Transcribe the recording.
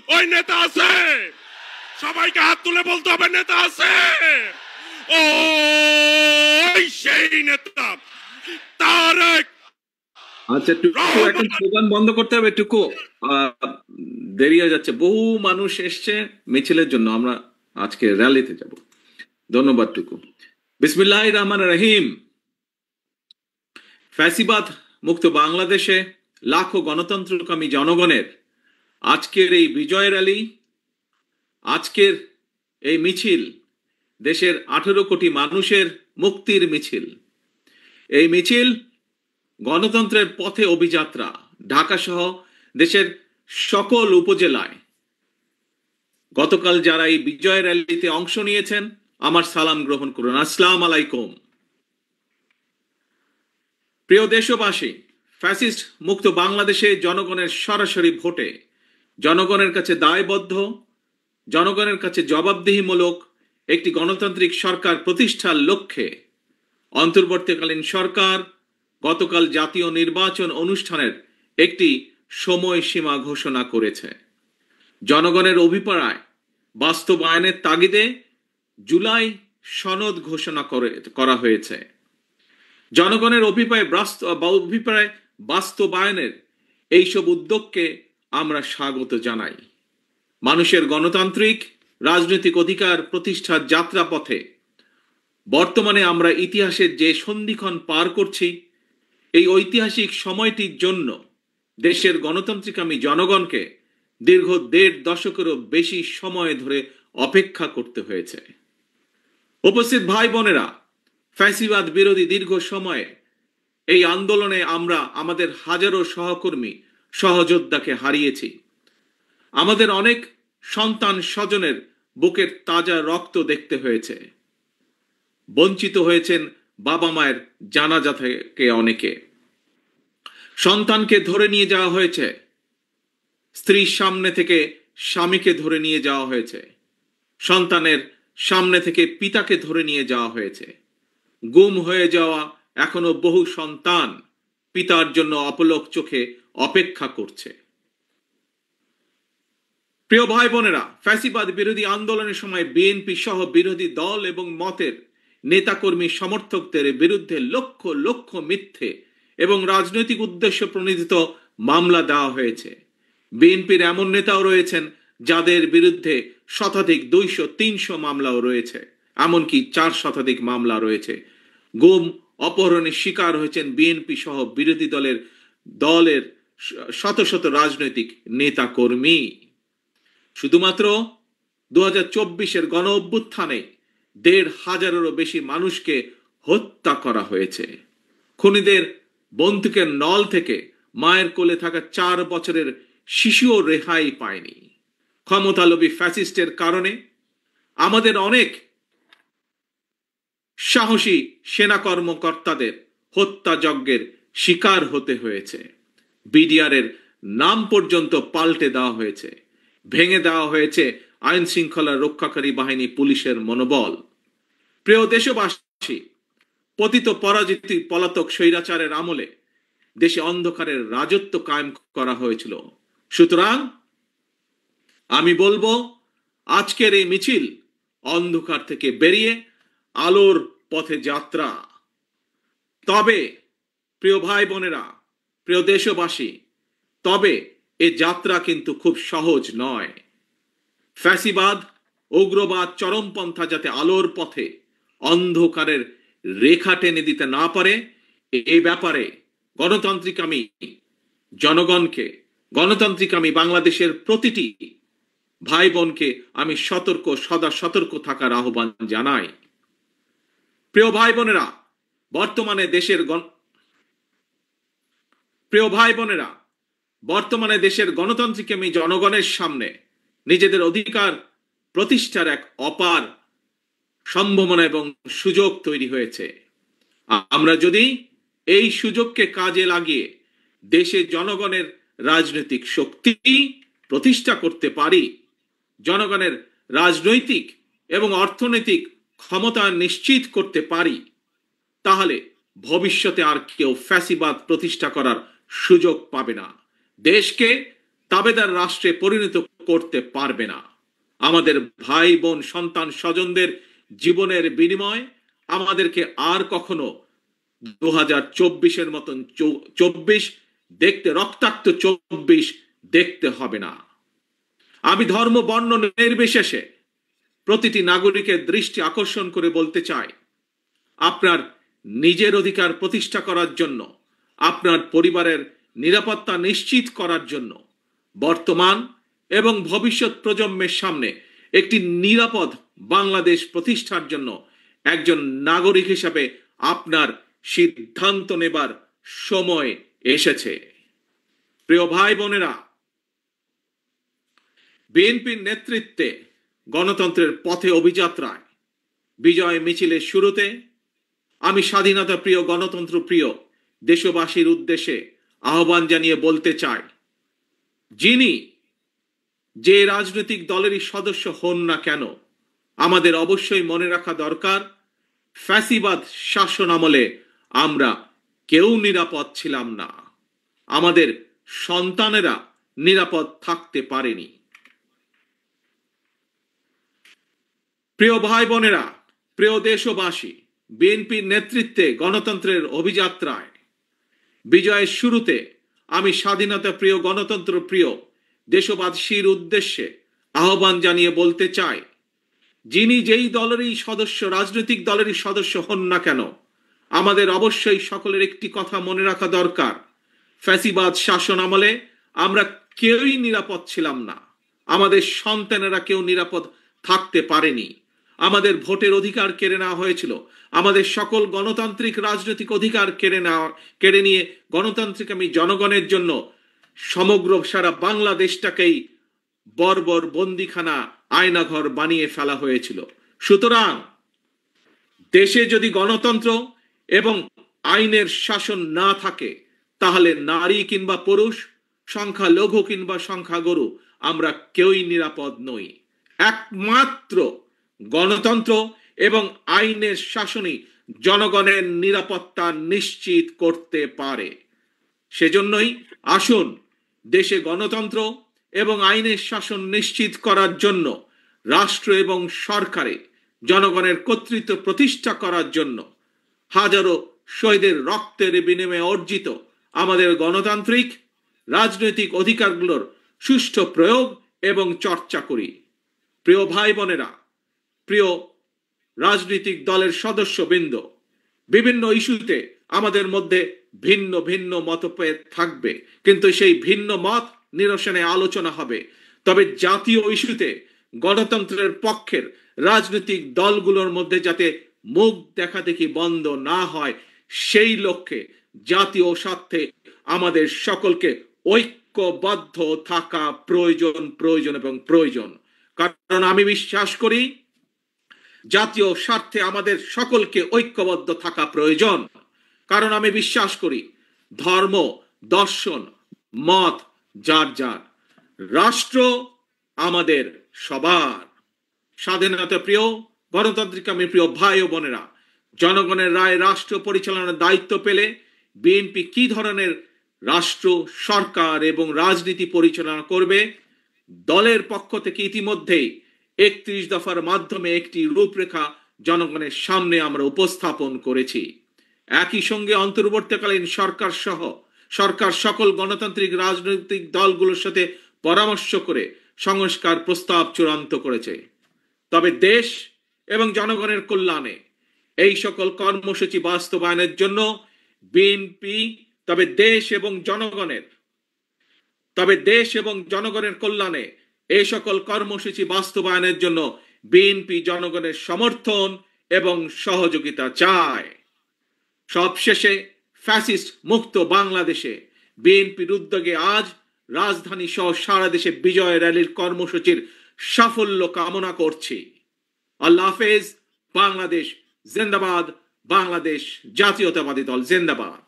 ওই নেতা আছে? সবাইকে হাত তুলে বলতে হবে নেতা আছে। ওই সেই নেতা তারেক। আচ্ছা টুকু এখন স্লোগান বন্ধ করতে হবে। টুকু দেরি হয়ে যাচ্ছে, বহু মানুষ এসছে মিছিলের জন্য, আমরা আজকে র্যালিতে যাব। ধন্যবাদ টুকু। বিসমিল্লাহির রহমানির রহিম। ফ্যাসিবাদ মুক্ত বাংলাদেশে লাখো গণতন্ত্রকামী জনগণের আজকের এই বিজয় র্যালি, আজকের এই মিছিল দেশের 18 কোটি মানুষের মুক্তির মিছিল। এই মিছিল গণতন্ত্রের পথে অভিযাত্রা। ঢাকা সহ দেশের সকল উপজেলায় গতকাল যারা এই বিজয় র্যালিতে অংশ নিয়েছেন আমার সালাম গ্রহণ করুন। আসসালামু আলাইকুম। প্রিয় দেশবাসী, ফ্যাসিস্ট মুক্ত বাংলাদেশে জনগণের সরাসরি ভোটে জনগণের কাছে দায়বদ্ধ, জনগণের কাছে জবাবদিহিমূলক একটি গণতান্ত্রিক সরকার প্রতিষ্ঠার লক্ষ্যে অন্তর্বর্তীকালীন সরকার গতকাল জাতীয় নির্বাচন অনুষ্ঠানের একটি সময়সীমা ঘোষণা করেছে। জনগণের অভিপ্রায় বাস্তবায়নের তাগিদে জুলাই সনদ ঘোষণা করা হয়েছে। জনগণের অভিপ্রায় বাস্তবায়নের এইসব উদ্যোগকে আমরা স্বাগত জানাই। মানুষের গণতান্ত্রিক রাজনৈতিক অধিকার প্রতিষ্ঠার যাত্রাপথে বর্তমানে আমরা ইতিহাসের যে সন্ধিক্ষণ পার করছি, এই ঐতিহাসিক সময়টির জন্য দেশের গণতান্ত্রিকামী জনগণকে দীর্ঘ 1.5 দশকেরও বেশি সময় ধরে অপেক্ষা করতে হয়েছে। উপস্থিত ভাই বোনেরা, ফ্যাসিবাদ বিরোধী দীর্ঘ সময়ে এই আন্দোলনে আমরা আমাদের হাজারো সহকর্মী সহযোদ্ধাকে হারিয়েছি। আমাদের অনেক সন্তান স্বজনের বুকের তাজা রক্ত দেখতে হয়েছে। বঞ্চিত হয়েছেন বাবা মায়ের জানাজা থেকে অনেকে। সন্তানকে ধরে নিয়ে যাওয়া হয়েছে, স্ত্রীর সামনে থেকে স্বামীকে ধরে নিয়ে যাওয়া হয়েছে, সন্তানের সামনে থেকে পিতাকে ধরে নিয়ে যাওয়া হয়েছে। গুম হয়ে যাওয়া এখনো বহু সন্তান পিতার জন্য অপলক চোখে অপেক্ষা করছে। প্রিয় ভাই বোনেরা, ফ্যাসিবাদ বিরোধী আন্দোলনের সময় বিএনপি সহ বিরোধী দল এবং মতের নেতাকর্মী সমর্থকদের বিরুদ্ধে লক্ষ লক্ষ মিথ্যে এবং রাজনৈতিক উদ্দেশ্য প্রণোদিত মামলা দেওয়া হয়েছে। বিএনপির এমন নেতাও রয়েছেন যাদের বিরুদ্ধে শতাধিক 200-300 মামলাও রয়েছে, এমনকি 4 শতাধিক মামলা রয়েছে। গুম অপহরণের শিকার হয়েছেন বিএনপি সহ বিরোধী দলের শত শত রাজনৈতিক নেতা কর্মী। শুধুমাত্র 2024-এর গণ অভ্যুত্থানে 1,500-এরও বেশি মানুষকে হত্যা করা হয়েছে। খুনিদের বন্দুকের নল থেকে মায়ের কোলে থাকা 4 বছরের শিশুও রেহাই পায়নি। ক্ষমতালোভী ফ্যাসিস্টের কারণে আমাদের অনেক সাহসী সেনা কর্মকর্তাদের হত্যাযজ্ঞের শিকার হতে হয়েছে। বিডিআরের নাম পর্যন্ত পাল্টে দেওয়া হয়েছে, ভেঙে দেওয়া হয়েছে আইন শৃঙ্খলা রক্ষাকারী বাহিনী পুলিশের মনোবল। প্রিয় দেশবাসী, পতিত পরাজিত পলাতক স্বৈরাচারের আমলে দেশে অন্ধকারের রাজত্ব কায়েম করা হয়েছিল। সুতরাং আমি বলবো, আজকের এই মিছিল অন্ধকার থেকে বেরিয়ে আলোর পথে যাত্রা। তবে প্রিয় ভাই বোনেরা, প্রিয় দেশবাসী, তবে এ যাত্রা কিন্তু খুব সহজ নয়। ফ্যাসিবাদ, উগ্রবাদ, চরমপন্থা যাতে আলোর পথে অন্ধকারের রেখা টেনে দিতে না পারে, এই ব্যাপারে গণতান্ত্রিকামী জনগণকে, গণতান্ত্রিকামী বাংলাদেশের প্রতিটি ভাই বোনকে আমি সদা সতর্ক থাকার আহ্বান জানাই। প্রিয় ভাই বোনেরা, বর্তমানে দেশের গণতান্ত্রিকামী জনগণের সামনে নিজেদের অধিকার প্রতিষ্ঠার এক অপার সম্ভাবনা এবং সুযোগ তৈরি হয়েছে। আমরা যদি এই সুযোগকে কাজে লাগিয়ে দেশে জনগণের রাজনৈতিক শক্তি প্রতিষ্ঠা করতে পারি, জনগণের রাজনৈতিক এবং অর্থনৈতিক ক্ষমতা নিশ্চিত করতে পারি, তাহলে ভবিষ্যতে আর কেউ ফ্যাসিবাদ প্রতিষ্ঠা করার সুযোগ পাবে না। দেশকে তাবেদার রাষ্ট্রে পরিণত করতে পারবে না। আমাদের ভাই বোন সন্তান স্বজনদের জীবনের বিনিময় আমাদেরকে আর কখনো 2024-এর মতন 24 দেখতে, রক্তাক্ত 24 দেখতে হবে না। আমি ধর্ম বর্ণ নির্বিশেষে প্রতিটি নাগরিকের দৃষ্টি আকর্ষণ করে বলতে চাই, আপনার নিজের অধিকার প্রতিষ্ঠা করার জন্য, আপনার পরিবারের নিরাপত্তা নিশ্চিত করার জন্য, বর্তমান এবং ভবিষ্যৎ প্রজন্মের সামনে একটি নিরাপদ বাংলাদেশ প্রতিষ্ঠার জন্য একজন নাগরিক হিসাবে আপনার সিদ্ধান্ত নেবার সময় এসেছে। প্রিয় ভাই বোনেরা, বিএনপির নেতৃত্বে গণতন্ত্রের পথে অভিযাত্রায় বিজয় মিছিলের শুরুতে আমি স্বাধীনতা প্রিয়, গণতন্ত্র প্রিয় দেশবাসীর উদ্দেশ্যে আহ্বান জানিয়ে বলতে চাই, যিনি যে রাজনৈতিক দলেরই সদস্য হন না কেন, আমাদের অবশ্যই মনে রাখা দরকার, ফ্যাসিবাদ শাসন আমলে আমরা কেউ নিরাপদ ছিলাম না, আমাদের সন্তানেরা নিরাপদ থাকতে পারেনি। প্রিয় ভাই বোনেরা, প্রিয় দেশবাসী, বিএনপির নেতৃত্বে গণতন্ত্রের অভিযাত্রায় বিজয়ের শুরুতে আমি স্বাধীনতা প্রিয়, গণতন্ত্র প্রিয় দেশবাসীর উদ্দেশ্যে আহ্বান জানিয়ে বলতে চাই, যিনি যেই দলেরই সদস্য, রাজনৈতিক দলেরই সদস্য হন না কেন, আমাদের অবশ্যই সকলের একটি কথা মনে রাখা দরকার, ফ্যাসিবাদ শাসন আমলে আমরা কেউই নিরাপদ ছিলাম না, আমাদের সন্তানেরা কেউ নিরাপদ থাকতে পারেনি, আমাদের ভোটের অধিকার কেড়ে নেওয়া হয়েছিল, আমাদের সকল গণতান্ত্রিক রাজনৈতিক অধিকার কেড়ে নিয়ে গণতান্ত্রিক আমি জনগণের জন্য সমগ্র সারা বাংলাদেশটাকেই বর্বর বন্দিখানা, আয়নাঘর বানিয়ে ফেলা হয়েছিল। সুতরাং দেশে যদি গণতন্ত্র এবং আইনের শাসন না থাকে, তাহলে নারী কিংবা পুরুষ, সংখ্যালঘু কিংবা সংখ্যাগুরু, আমরা কেউই নিরাপদ নই। একমাত্র গণতন্ত্র এবং আইনের শাসনই জনগণের নিরাপত্তা নিশ্চিত করতে পারে। সেজন্যই আসুন দেশে গণতন্ত্র এবং আইনের শাসন নিশ্চিত করার জন্য, রাষ্ট্র এবং সরকারে জনগণের কর্তৃত্ব প্রতিষ্ঠা করার জন্য হাজারো শহীদের রক্তের বিনিময়ে অর্জিত আমাদের গণতান্ত্রিক রাজনৈতিক অধিকারগুলোর সুষ্ঠু প্রয়োগ এবং চর্চা করি। প্রিয় ভাই বোনেরা, প্রিয় রাজনৈতিক দলের সদস্যবৃন্দ, বিভিন্ন ইস্যুতে আমাদের মধ্যে ভিন্ন ভিন্ন মতভেদ থাকবে, কিন্তু সেই ভিন্ন মত নিরসনে আলোচনা হবে। তবে জাতীয় ইস্যুতে গণতন্ত্রের পক্ষের রাজনৈতিক দলগুলোর মধ্যে যাতে মুখ দেখাদেখি বন্ধ না হয়, সেই লক্ষ্যে জাতীয় স্বার্থে আমাদের সকলকে ঐক্যবদ্ধ থাকা প্রয়োজন এবং প্রয়োজন। কারণ আমি বিশ্বাস করি জাতীয় স্বার্থে আমাদের সকলকে ঐক্যবদ্ধ থাকা প্রয়োজন। কারণ আমি বিশ্বাস করি ধর্ম, দর্শন, মত যার যার, রাষ্ট্র আমাদের সবার। স্বাধীনতা প্রিয়, গণতান্ত্রিক আমি প্রিয় ভাই ও বোনেরা, জনগণের রায় রাষ্ট্র পরিচালনার দায়িত্ব পেলে বিএনপি কি ধরনের রাষ্ট্র, সরকার এবং রাজনীতি পরিচালনা করবে, দলের পক্ষ থেকে ইতিমধ্যেই 31 দফার মাধ্যমে একটি রূপরেখা জনগণের সামনে আমরা উপস্থাপন করেছি। একই সঙ্গে অন্তর্বর্তীকালীন সরকার সকল গণতান্ত্রিক রাজনৈতিক দলগুলোর সাথে পরামর্শ করে সংস্কার প্রস্তাব চূড়ান্ত করেছে। তবে দেশ এবং জনগণের কল্যাণে এই সকল কর্মসূচি বাস্তবায়নের জন্য বিএনপি দেশ এবং জনগণের কল্যাণে এই সকল কর্মসূচি বাস্তবায়নের জন্য বিএনপি জনগণের সমর্থন এবং সহযোগিতা চায়। সবশেষে ফ্যাসিস্ট মুক্ত বাংলাদেশে বিএনপির উদ্যোগে আজ রাজধানী সহ সারা দেশে বিজয় র্যালির কর্মসূচির সাফল্য কামনা করছি। আল্লাহ হাফেজ। বাংলাদেশ জিন্দাবাদ। বাংলাদেশ জাতীয়তাবাদী দল জিন্দাবাদ।